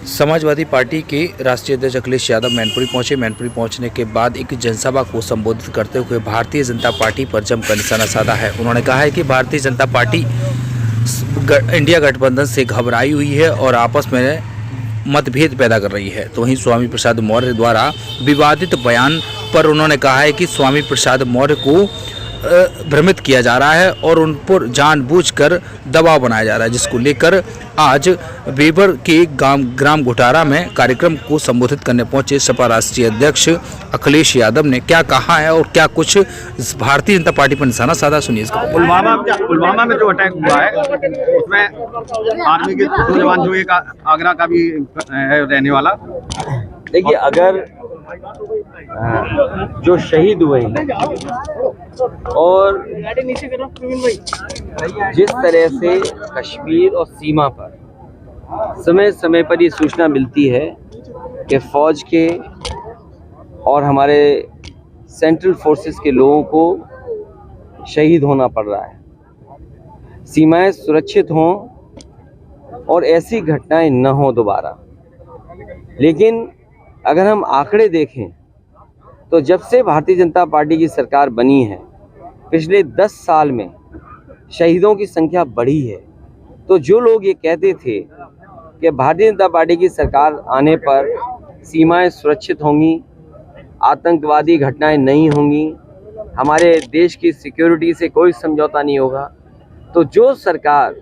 Samajwadi party के राष्ट्रीय अध्यक्ष अखिलेश यादव मैनपुरी पहुंचे। मैनपुरी पहुंचने के बाद एक जनसभा को संबोधित करते हुए भारतीय जनता पार्टी पर जमकर निशाना साधा है। उन्होंने कहा है कि भारतीय जनता पार्टी इंडिया गठबंधन से घबराई हुई है और आपस में मतभेद पैदा कर रही है। तो वहीं स्वामी प्रसाद मौर्य द्वारा विवादित बयान पर उन्होंने कहा है कि स्वामी प्रसाद मौर्य को भ्रमित किया जा रहा है और उन पर जानबूझकर दबाव बनाया जा रहा है, जिसको लेकर आज बेबर के ग्राम घोटारा में कार्यक्रम को संबोधित करने पहुंचे सपा राष्ट्रीय अध्यक्ष अखिलेश यादव ने क्या कहा है और क्या कुछ भारतीय जनता पार्टी पर निशाना साधा, सुनिए इसका। पुलवामा में जो अटैक हुआ है उसमें आर्मी के 2 जवान जो एक आगरा का भी है रहने वाला। देखिए, अगर जो शहीद हुए हैं और जिस तरह से कश्मीर और सीमा पर समय समय पर ये सूचना मिलती है कि फौज के और हमारे सेंट्रल फोर्सेस के लोगों को शहीद होना पड़ रहा है, सीमाएं सुरक्षित हों और ऐसी घटनाएं न हो दोबारा। लेकिन अगर हम आंकड़े देखें तो जब से भारतीय जनता पार्टी की सरकार बनी है, पिछले 10 साल में शहीदों की संख्या बढ़ी है। तो जो लोग ये कहते थे कि भारतीय जनता पार्टी की सरकार आने पर सीमाएं सुरक्षित होंगी, आतंकवादी घटनाएं नहीं होंगी, हमारे देश की सिक्योरिटी से कोई समझौता नहीं होगा, तो जो सरकार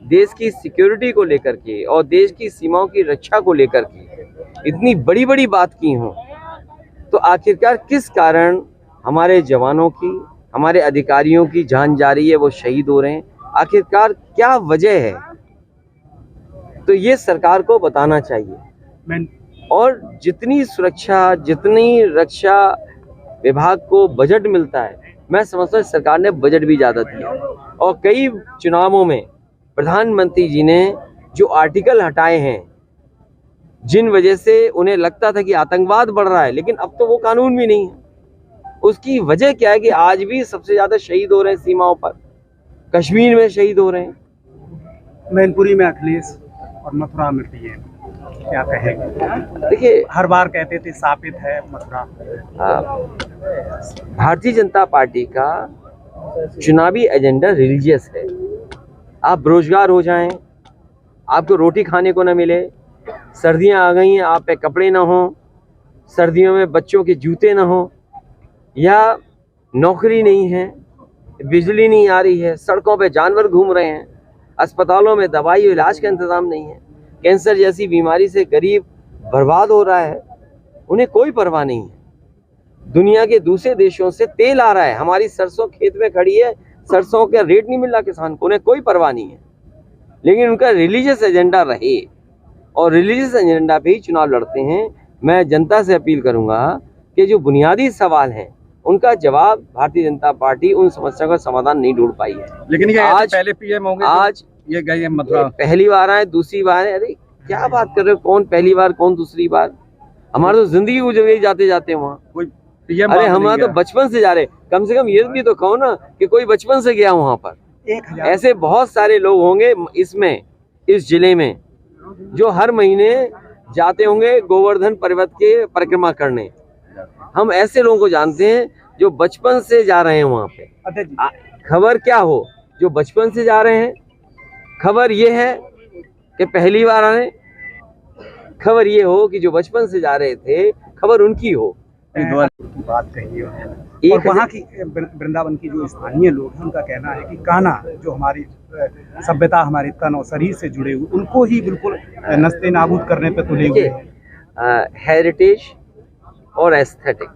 देश की सिक्योरिटी को लेकर के और देश की सीमाओं की रक्षा को लेकर के इतनी बड़ी बड़ी बात की हो, तो आखिरकार किस कारण हमारे जवानों की, हमारे अधिकारियों की जान जा रही है, वो शहीद हो रहे हैं, आखिरकार क्या वजह है? तो ये सरकार को बताना चाहिए। और जितनी सुरक्षा, जितनी रक्षा विभाग को बजट मिलता है, मैं समझता हूँ सरकार ने बजट भी ज़्यादा दिया। और कई चुनावों में प्रधानमंत्री जी ने जो आर्टिकल हटाए हैं जिन वजह से उन्हें लगता था कि आतंकवाद बढ़ रहा है, लेकिन अब तो वो कानून भी नहीं है। उसकी वजह क्या है कि आज भी सबसे ज़्यादा शहीद हो रहे हैं सीमाओं पर, कश्मीर में शहीद हो रहे हैं। मैनपुरी में अखिलेश और मथुरा में पीएम, क्या कहेंगे? देखिए, हर बार कहते थे साबित है मथुरा। भारतीय जनता पार्टी का चुनावी एजेंडा रिलीजियस है। आप बेरोजगार हो जाएं, आपको रोटी खाने को न मिले, सर्दियां आ गई हैं, आप पे कपड़े ना हो, सर्दियों में बच्चों के जूते ना हो, या नौकरी नहीं है, बिजली नहीं आ रही है, सड़कों पे जानवर घूम रहे हैं, अस्पतालों में दवाई और इलाज का इंतजाम नहीं है, कैंसर जैसी बीमारी से गरीब बर्बाद हो रहा है, उन्हें कोई परवाह नहीं है। दुनिया के दूसरे देशों से तेल आ रहा है, हमारी सरसों खेत में खड़ी है, सरसों का रेट नहीं मिल रहा किसान को, उन्हें कोई परवाह नहीं है। लेकिन उनका रिलीजियस एजेंडा रहे और रिलीजियस एजेंडा पे ही चुनाव लड़ते हैं। मैं जनता से अपील करूंगा कि जो बुनियादी सवाल हैं उनका जवाब भारतीय जनता पार्टी उन समस्याओं का समाधान नहीं ढूंढ पाई है। लेकिन ये आज पहले पीएम होंगे, आज ये गए मथुरा, पहली बार आए, दूसरी बार है। अरे क्या बात कर रहे हो, कौन पहली बार कौन दूसरी बार? हमारी तो जिंदगी गुजर गई जाते जाते वहाँ। कोई पीएम, अरे हमारा तो बचपन से जा रहे, कम से कम ये भी तो कहो ना कि कोई बचपन से गया वहाँ पर। ऐसे बहुत सारे लोग होंगे इसमें, इस जिले में, जो हर महीने जाते होंगे गोवर्धन पर्वत के परिक्रमा करने। हम ऐसे लोगों को जानते हैं जो बचपन से जा रहे हैं वहाँ पे। खबर क्या हो, जो बचपन से जा रहे हैं, खबर ये है कि पहली बार आए, खबर ये हो कि जो बचपन से जा रहे थे, खबर उनकी हो। की बात कही है। और वहाँ की वृंदावन की जो स्थानीय लोग हैं, उनका कहना है कि कान्हा जो हमारी सभ्यता, हमारे तन और शरीर से जुड़े हुए, उनको ही बिल्कुल नस्ते नाबूद करने पे तुले हुए हैं। हेरिटेज और एस्थेटिक,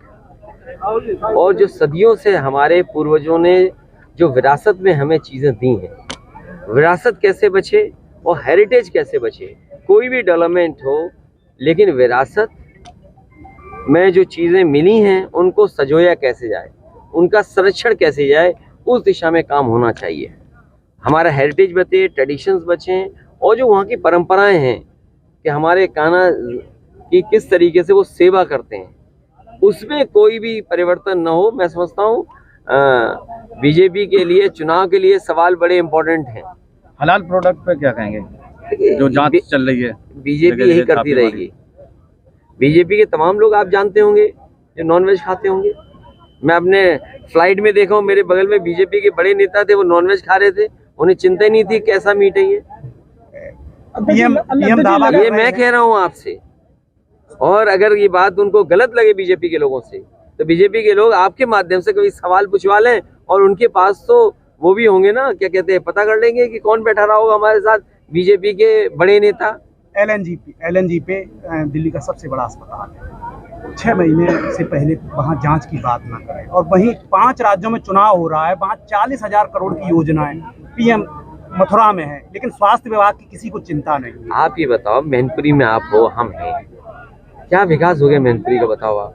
और जो सदियों से हमारे पूर्वजों ने जो विरासत में हमें चीज़ें दी हैं, विरासत कैसे बचे और हेरिटेज कैसे बचे। कोई भी डेवलपमेंट हो, लेकिन विरासत में जो चीज़ें मिली हैं उनको सजोया कैसे जाए, उनका संरक्षण कैसे जाए, उस दिशा में काम होना चाहिए। हमारा हेरिटेज बचे, ट्रेडिशंस बचें, और जो वहाँ की परंपराएं हैं कि हमारे कान्हा की किस तरीके से वो सेवा करते हैं, उसमें कोई भी परिवर्तन न हो। मैं समझता हूँ बीजेपी के लिए, चुनाव के लिए सवाल बड़े इम्पोर्टेंट हैं। हलाल प्रोडक्ट पे क्या कहेंगे? जो जांच चल रही है। बीजेपी यही करती रहेगी। बीजेपी के तमाम लोग आप जानते होंगे जो नॉनवेज खाते होंगे। मैं अपने फ्लाइट में देखा हूँ, मेरे बगल में बीजेपी के बड़े नेता थे, वो नॉनवेज खा रहे थे, उन्हें चिंता ही नहीं थी कैसा मीट है ये। ये मैं कह रहा हूँ आपसे। और अगर ये बात उनको गलत लगे बीजेपी के लोगों से, तो बीजेपी के लोग आपके माध्यम से कोई सवाल पूछवा लें, और उनके पास तो वो भी होंगे ना, क्या कहते हैं, पता कर लेंगे कि कौन बैठा रहा होगा हमारे साथ बीजेपी के बड़े नेता। LNG पे दिल्ली का सबसे बड़ा अस्पताल है। 6 महीने से पहले वहाँ जांच की बात ना करें, और वहीं 5 राज्यों में चुनाव हो रहा है, वहाँ 40,000 करोड़ की योजनाएं PM मथुरा में है, लेकिन स्वास्थ्य विभाग की किसी को चिंता नहीं। आप ये बताओ, मैनपुरी में आप हो, हम हैं, क्या विकास हो गया मैनपुरी का, बताओ आप।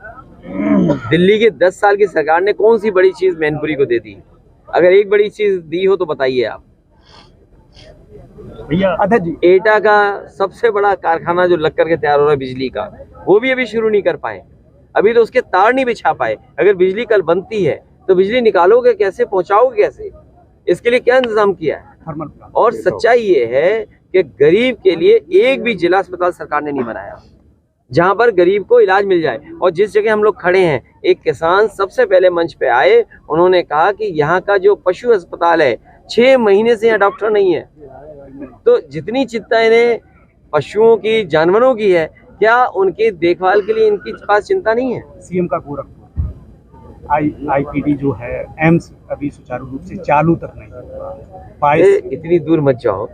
दिल्ली के 10 साल की सरकार ने कौन सी बड़ी चीज मैनपुरी को दे दी? अगर एक बड़ी चीज दी हो तो बताइए आप। अध्यक्ष जी, एटा का सबसे बड़ा कारखाना जो लग करके तैयार हो रहा है बिजली का, वो भी अभी शुरू नहीं कर पाए, अभी तो उसके तार नहीं बिछा पाए। अगर बिजली कल बनती है तो बिजली निकालोगे कैसे, पहुंचाओगे कैसे? इसके लिए क्या इंतजाम किया है? Thermal plant. और सच्चाई ये है कि गरीब के लिए एक भी जिला अस्पताल सरकार ने नहीं बनाया जहां पर गरीब को इलाज मिल जाए। और जिस जगह हम लोग खड़े हैं, एक किसान सबसे पहले मंच पे आए, उन्होंने कहा कि यहाँ का जो पशु अस्पताल है, 6 महीने से यहाँ डॉक्टर नहीं है। तो जितनी चिंता इन्हें पशुओं की, जानवरों की है, क्या उनकी देखभाल के लिए इनकी पास चिंता नहीं है? CM का गोरखपुर IPD जो है, एम्स अभी सुचारू रूप से चालू तक नहीं हुआ। इतनी दूर मत जाओ,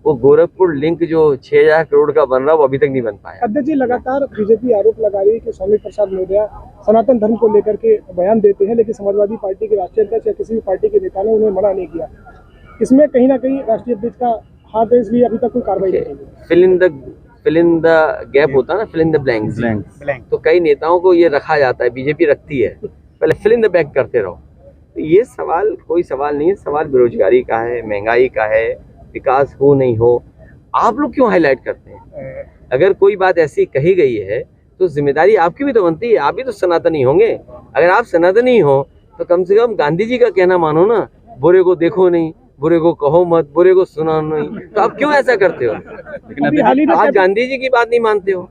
वो गोरखपुर लिंक जो 6,000 करोड़ का बन रहा वो अभी तक नहीं बन पाया। अध्यक्ष जी, लगातार बीजेपी आरोप लगा रही है कि स्वामी प्रसाद मौर्य सनातन धर्म को लेकर के बयान देते हैं, लेकिन समाजवादी पार्टी के राष्ट्रीय अध्यक्ष या किसी भी पार्टी के नेता ने उन्हें मना नहीं किया। इसमें कहीं ना कहीं राष्ट्रीय अध्यक्ष का हाथ है, इसलिए अभी तक कोई कार्रवाई नहीं हुई। फिल इन द गैप होता है ना, फिल इन द ब्लैंक्स। तो कई नेताओं को ये रखा जाता है, बीजेपी रखती है, पहले फिल इन द ब्लैंक करते रहो। तो ये सवाल कोई सवाल नहीं है, सवाल बेरोजगारी का है, महंगाई का है, विकास हो नहीं हो, आप लोग क्यों हाईलाइट करते हैं? अगर कोई बात ऐसी कही गई है तो जिम्मेदारी आपकी भी तो बनती है, आप भी तो सनातनी होंगे। अगर आप सनातनी हो तो कम से कम गांधी जी का कहना मानो ना, बुरे को देखो नहीं, बुरे को कहो मत, बुरे को सुना नहीं। तो आप क्यों ऐसा करते हो? लेकिन आप गांधी जी की बात नहीं मानते हो।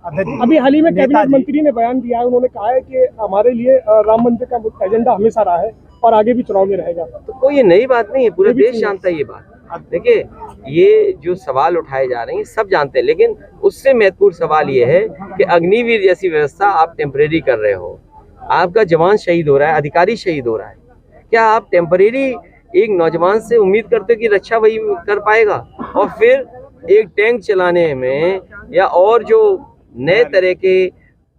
अभी हाल ही में कैबिनेट मंत्री ने बयान दिया है, उन्होंने कहा है कि हमारे लिए राम मंदिर का एजेंडा हमेशा रहा है और आगे भी चुनाव में रहेगा। तो कोई ये नई बात नहीं है, पूरे देश जानता है ये बात। देखिए, ये जो सवाल उठाए जा रहे हैं सब जानते हैं, लेकिन उससे महत्वपूर्ण सवाल ये है कि अग्निवीर जैसी व्यवस्था आप टेम्परेरी कर रहे हो, आपका जवान शहीद हो रहा है, अधिकारी शहीद हो रहा है, क्या आप टेम्परेरी एक नौजवान से उम्मीद करते हो कि रक्षा वही कर पाएगा? और फिर एक टैंक चलाने में या और जो नए तरह के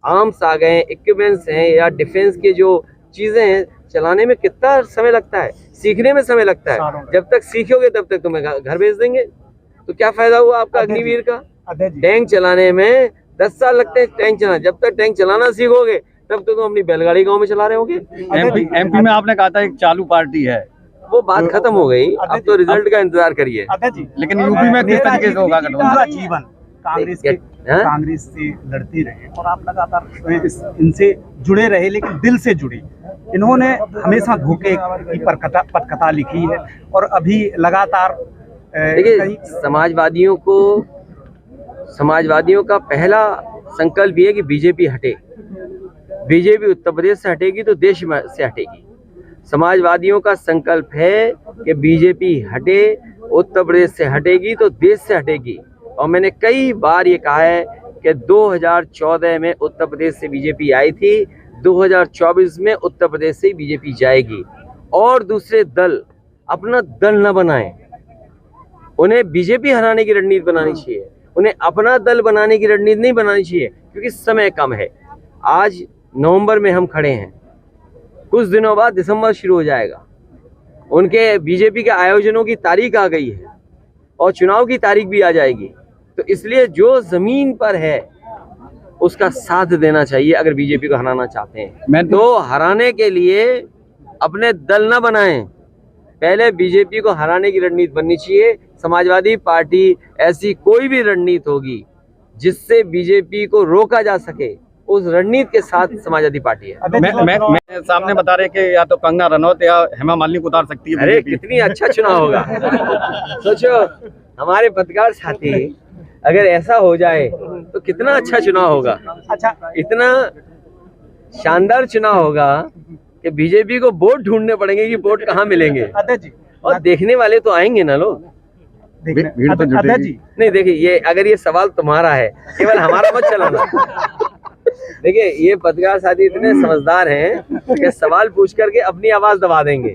आर्म्स आ गए, इक्विपमेंट्स हैं, या डिफेंस के जो चीजें हैं, चलाने में कितना समय लगता है, सीखने में समय लगता है। जब तक सीखोगे तब तक तुम्हें घर भेज देंगे, तो क्या फायदा हुआ आपका अग्निवीर का? टैंक चलाने में 10 साल लगते हैं टैंक चलाना, जब तक टैंक चलाना सीखोगे तब तक तुम अपनी बैलगाड़ी गांव में चला रहे होगे। MP में आपने कहा था एक चालू पार्टी है, वो बात खत्म हो गई, अब तो रिजल्ट का इंतजार करिए। लेकिन यूपी में किस तरीके से होगा गठबंधन? जीवन कांग्रेस से लड़ते रहे और आप लगातार इनसे जुड़े रहे, लेकिन दिल से जुड़े। इन्होंने हमेशा धोखे की पटकथा लिखी है और अभी लगातार देखिए, समाजवादियों का पहला संकल्प ये है कि बीजेपी हटे। बीजेपी उत्तर प्रदेश से हटेगी तो देश में से हटेगी। समाजवादियों का संकल्प है कि बीजेपी हटे, उत्तर प्रदेश से हटेगी तो देश से हटेगी। और मैंने कई बार ये कहा है कि 2014 में उत्तर प्रदेश से बीजेपी आई थी, 2024 में उत्तर प्रदेश से बीजेपी जाएगी। और दूसरे दल अपना दल न बनाएं, उन्हें बीजेपी हराने की रणनीति बनानी चाहिए, उन्हें अपना दल बनाने की रणनीति नहीं बनानी चाहिए, क्योंकि समय कम है। आज नवंबर में हम खड़े हैं, कुछ दिनों बाद दिसंबर शुरू हो जाएगा, उनके बीजेपी के आयोजनों की तारीख आ गई है और चुनाव की तारीख भी आ जाएगी। तो इसलिए जो जमीन पर है उसका साथ देना चाहिए अगर बीजेपी को हराना चाहते हैं। तो हराने के लिए अपने दल न बनाएं, पहले बीजेपी को हराने की रणनीति बननी चाहिए। समाजवादी पार्टी ऐसी कोई भी रणनीति होगी जिससे बीजेपी को रोका जा सके, उस रणनीति के साथ समाजवादी पार्टी है। मैं सामने बता रहे कि या तो कंगना रनौत या हेमा मालिनी को उतार सकती है। अरे कितनी अच्छा चुनाव होगा, सोचो हमारे पत्रकार साथी, अगर ऐसा हो जाए तो कितना अच्छा चुनाव होगा। अच्छा, इतना शानदार चुनाव होगा कि बीजेपी को वोट ढूंढने पड़ेंगे कि वोट कहाँ मिलेंगे, अध्यक्ष जी, और देखने वाले तो आएंगे ना लोग। भीड़ तो जुटेगी। अध्यक्ष जी, नहीं देखिए, ये अगर ये सवाल तुम्हारा है, केवल हमारा मत चलाना। देखिए, ये पत्रकार साथी इतने समझदार हैं कि सवाल पूछ करके अपनी आवाज दबा देंगे,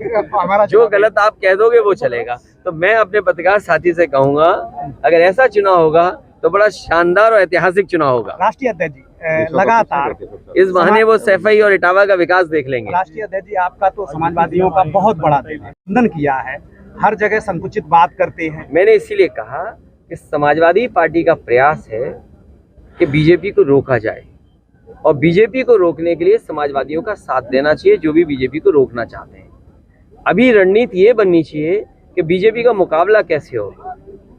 जो गलत आप कह दोगे वो चलेगा। तो मैं अपने पत्रकार साथी से कहूंगा, अगर ऐसा चुनाव होगा तो बड़ा शानदार और ऐतिहासिक चुनाव होगा। राष्ट्रीय अध्यक्ष जी, लगातार इस बहाने वो सैफई और इटावा का विकास देख लेंगे। राष्ट्रीय अध्यक्ष जी, आपका तो समाजवादियों का बहुत बड़ा दिल है, खंडन किया है, हर जगह संकुचित बात करते हैं। मैंने इसीलिए कहा कि समाजवादी पार्टी का प्रयास है कि बीजेपी को रोका जाए, और बीजेपी को रोकने के लिए समाजवादियों का साथ देना चाहिए, जो भी बीजेपी को रोकना चाहते हैं। अभी रणनीति ये बननी चाहिए कि बीजेपी का मुकाबला कैसे हो।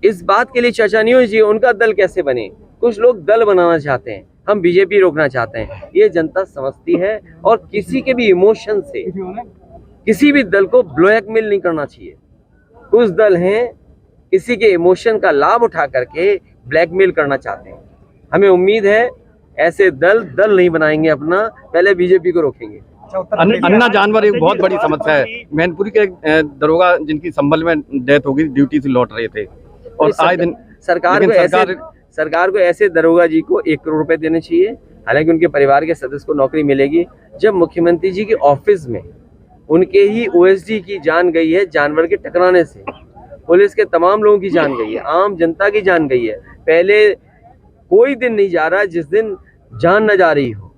इस बात के लिए चर्चा नहीं होनी चाहिए उनका दल कैसे बने। कुछ लोग दल बनाना चाहते हैं, हम बीजेपी रोकना चाहते हैं। ये जनता समझती है, और किसी के भी इमोशन से किसी भी दल को ब्लैकमेल नहीं करना चाहिए। कुछ दल हैं किसी के इमोशन का लाभ उठा करके ब्लैकमेल करना चाहते हैं। हमें उम्मीद है ऐसे दल नहीं बनाएंगे अपना, पहले बीजेपी को रोकेंगे। अन्ना जानवर एक बहुत बड़ी समस्या है। मैनपुरी के दरोगा जिनकी संभल में डेथ हो गई, ड्यूटी से लौट रहे थे, और आए दिन सरकार को ऐसे दरोगा जी को 1 करोड़ रुपए देने चाहिए। हालांकि उनके परिवार के सदस्य को नौकरी मिलेगी। जब मुख्यमंत्री जी के ऑफिस में उनके ही ओएसडी की जान गई है जानवर के टकराने से, पुलिस के तमाम लोगों की जान गई है, आम जनता की जान गई है। पहले कोई दिन नहीं जा रहा जिस दिन जान न जा रही हो।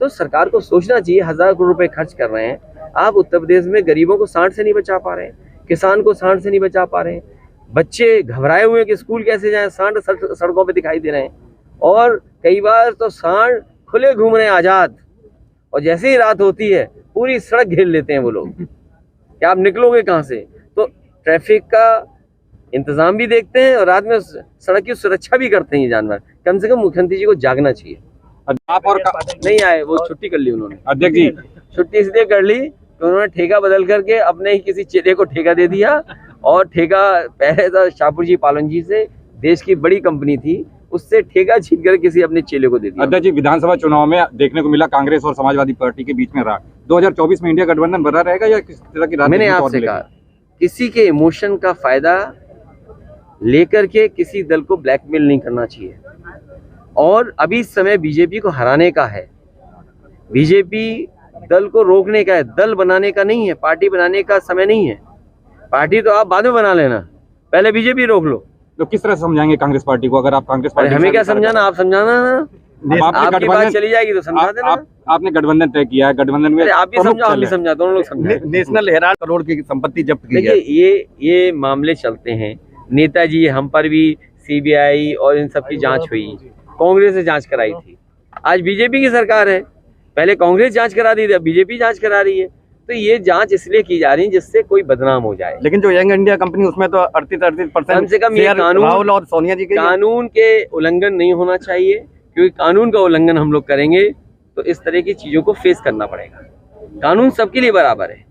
तो सरकार को सोचना चाहिए, 1000 करोड़ रुपए खर्च कर रहे हैं आप उत्तर प्रदेश में, गरीबों को सांड से नहीं बचा पा रहे हैं, किसान को सांड से नहीं बचा पा रहे हैं, बच्चे घबराए हुए हैं कि स्कूल कैसे जाएं, सांड सड़कों पे दिखाई दे रहे हैं, और कई बार तो सांड खुले घूम रहे हैं आजाद, और जैसे ही रात होती है पूरी सड़क घेर लेते हैं वो लोग कि आप निकलोगे कहाँ से। तो ट्रैफिक का इंतजाम भी देखते हैं और रात में सड़क की सुरक्षा भी करते हैं ये जानवर। कम से कम मुख्यमंत्री जी को जागना चाहिए। आप और नहीं आए, वो छुट्टी कर ली उन्होंने। अध्यक्ष जी, छुट्टी इसलिए कर ली कि उन्होंने ठेका बदल करके अपने ही किसी चेले को ठेका दे दिया, और ठेका पहले था शाहपुर जी पालन जी से, देश की बड़ी कंपनी थी, उससे ठेका छीन कर किसी अपने चेले को दे दिया। अध्यक्ष जी, विधानसभा चुनाव में देखने को मिला कांग्रेस और समाजवादी पार्टी के बीच में रहा। 2024 में इंडिया गठबंधन बना रहेगा या किस तरह की? मैंने आपसे कहा, किसी के इमोशन का फायदा लेकर के किसी दल को ब्लैकमेल नहीं करना चाहिए। और अभी समय बीजेपी को हराने का है, बीजेपी दल को रोकने का है, दल बनाने का नहीं है, पार्टी बनाने का समय नहीं है। पार्टी तो आप बाद में बना लेना, पहले बीजेपी रोक लो। तो किस तरह से समझाएंगे कांग्रेस पार्टी को? अगर आप कांग्रेस पार्टी, हमें क्या समझाना, आप समझाना ना, आपकी बात चली जाएगी तो समझा देना। आपने गठबंधन तय किया है, गठबंधन में आप भी समझाओ, हम भी समझा, दोनों लोग समझाएं। नेशनल हेराल्ड करोड़ की संपत्ति जब्त की है। देखिए, ये मामले चलते हैं, नेताजी हम पर भी सीबीआई और इन सब की जांच हुई, कांग्रेस ने जांच कराई थी, आज बीजेपी की सरकार है, पहले कांग्रेस जांच करा दी थी, अब बीजेपी जांच करा रही है। तो ये जांच इसलिए की जा रही है जिससे कोई बदनाम हो जाए। लेकिन जो यंग इंडिया कंपनी, उसमें तो 38% कम से कम ये राहुल और सोनिया जी के कानून के उल्लंघन नहीं होना चाहिए, क्योंकि कानून का उल्लंघन हम लोग करेंगे तो इस तरह की चीजों को फेस करना पड़ेगा। कानून सबके लिए बराबर है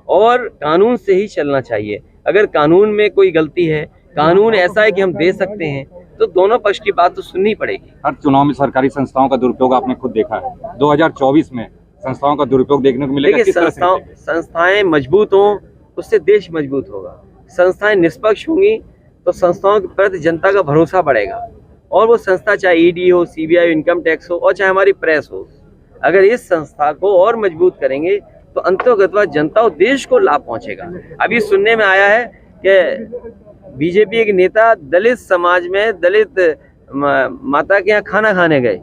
और कानून से ही चलना चाहिए। अगर कानून में कोई गलती है, कानून ऐसा है कि हम दे सकते हैं, तो दोनों पक्ष की बात तो सुननी पड़ेगी। हर चुनाव में सरकारी संस्थाओं का दुरुपयोग आपने खुद देखा है। 2024 में संस्थाओं का दुरुपयोग देखने को मिलेगा। किस तरह से? संस्थाएं मजबूत हों, उससे देश मजबूत होगा। संस्थाएं निष्पक्ष होंगी तो संस्थाओं के प्रति जनता का भरोसा बढ़ेगा, और वो संस्था चाहे ईडी हो, सीबीआई, इनकम टैक्स हो, और चाहे हमारी प्रेस हो, अगर इस संस्था को और मजबूत करेंगे तो अंतर्गतवा जनता और देश को लाभ पहुंचेगा। अभी सुनने में आया है कि बीजेपी एक नेता दलित समाज में, दलित माता के यहाँ खाना खाने गए,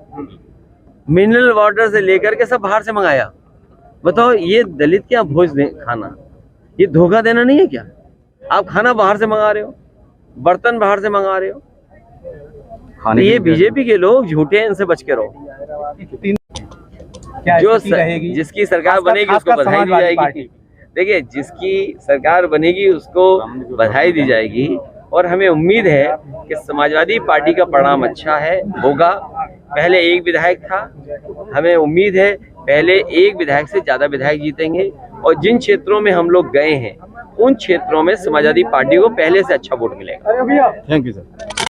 मिनरल वाटर से लेकर के सब बाहर से मंगाया। बताओ, ये दलित क्या भोज खाना, ये धोखा देना नहीं है क्या? आप खाना बाहर से मंगा रहे हो, बर्तन बाहर से मंगा रहे हो। तो ये बीजेपी के लोग झूठे हैं, इनसे बच के रहो। जो जिसकी सरकार बनेगी उसको बधाई दी जाएगी। देखिए, जिसकी सरकार बनेगी उसको बधाई दी जाएगी, और हमें उम्मीद है कि समाजवादी पार्टी का परिणाम अच्छा है, होगा। पहले एक विधायक था, हमें उम्मीद है पहले एक विधायक से ज्यादा विधायक जीतेंगे, और जिन क्षेत्रों में हम लोग गए हैं उन क्षेत्रों में समाजवादी पार्टी को पहले से अच्छा वोट मिलेगा। Thank you sir.